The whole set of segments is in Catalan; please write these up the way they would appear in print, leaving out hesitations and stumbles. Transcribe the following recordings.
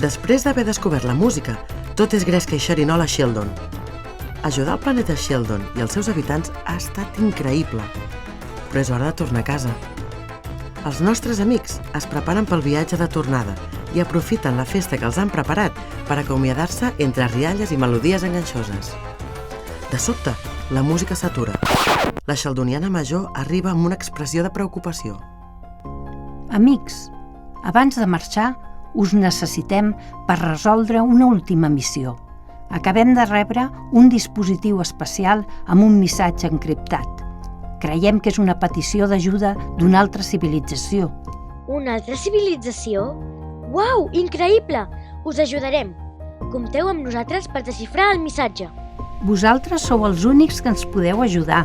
Després d'haver descobert la música, tot és gresca i xerinola a Sheldon. Ajudar el planeta Sheldon i els seus habitants ha estat increïble, però és hora de tornar a casa. Els nostres amics es preparen pel viatge de tornada i aprofiten la festa que els han preparat per acomiadar-se entre rialles i melodies enganxoses. De sobte, la música s'atura. La sheldoniana major arriba amb una expressió de preocupació. Amics, abans de marxar, us necessitem per resoldre una última missió. Acabem de rebre un dispositiu especial amb un missatge encriptat. Creiem que és una petició d'ajuda d'una altra civilització. Una altra civilització? Uau, increïble! Us ajudarem. Compteu amb nosaltres per desxifrar el missatge. Vosaltres sou els únics que ens podeu ajudar.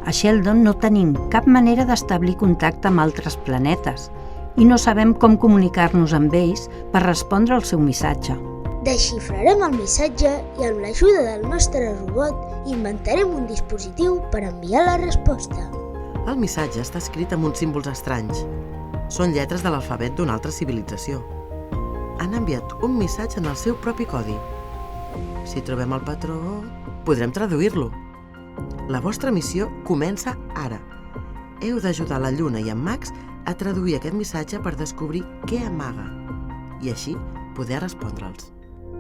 A Sheldon no tenim cap manera d'establir contacte amb altres planetes i no sabem com comunicar-nos amb ells per respondre al seu missatge. Desxifrarem el missatge i amb l'ajuda del nostre robot inventarem un dispositiu per enviar la resposta. El missatge està escrit amb uns símbols estranys. Són lletres de l'alfabet d'una altra civilització. Han enviat un missatge en el seu propi codi. Si trobem el patró, podrem traduir-lo. La vostra missió comença ara. Heu d'ajudar la Lluna i en Max a traduir aquest missatge per descobrir què amaga i així poder respondre'ls.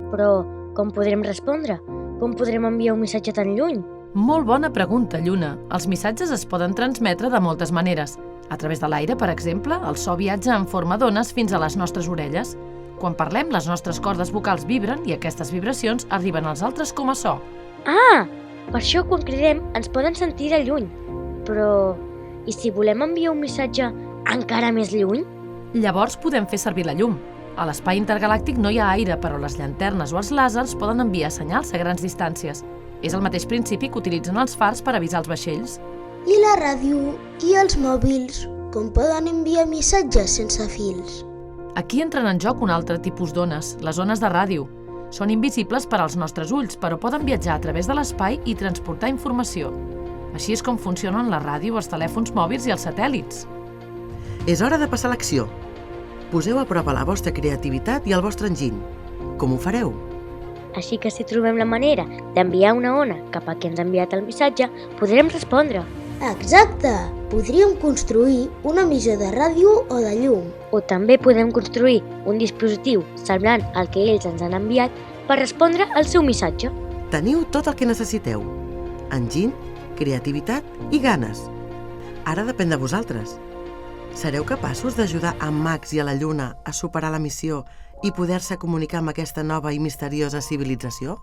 Però com podrem respondre? Com podrem enviar un missatge tan lluny? Molt bona pregunta, Lluna. Els missatges es poden transmetre de moltes maneres. A través de l'aire, per exemple, el so viatja en forma d'ones fins a les nostres orelles. Quan parlem, les nostres cordes vocals vibren i aquestes vibracions arriben als altres com a so. Ah! Per això quan cridem ens poden sentir de lluny. Però... i si volem enviar un missatge encara més lluny? Llavors podem fer servir la llum. A l'espai intergalàctic no hi ha aire, però les llanternes o els làsers poden enviar senyals a grans distàncies. És el mateix principi que utilitzen els fars per avisar els vaixells. I la ràdio i els mòbils, com poden enviar missatges sense fils? Aquí entren en joc un altre tipus d'ones, les ones de ràdio. Són invisibles per als nostres ulls, però poden viatjar a través de l'espai i transportar informació. Així és com funcionen la ràdio, els telèfons mòbils i els satèl·lits. És hora de passar a l'acció. Poseu a prova la vostra creativitat i el vostre enginy. Com ho fareu? Així que si trobem la manera d'enviar una ona cap a qui ens ha enviat el missatge, podrem respondre. Exacte! Podríem construir una emissor de ràdio o de llum. O també podem construir un dispositiu semblant al que ells ens han enviat per respondre al seu missatge. Teniu tot el que necessiteu. Enginy, creativitat i ganes. Ara depèn de vosaltres. Sereu capaços d'ajudar a Max i a la Lluna a superar la missió i poder-se comunicar amb aquesta nova i misteriosa civilització?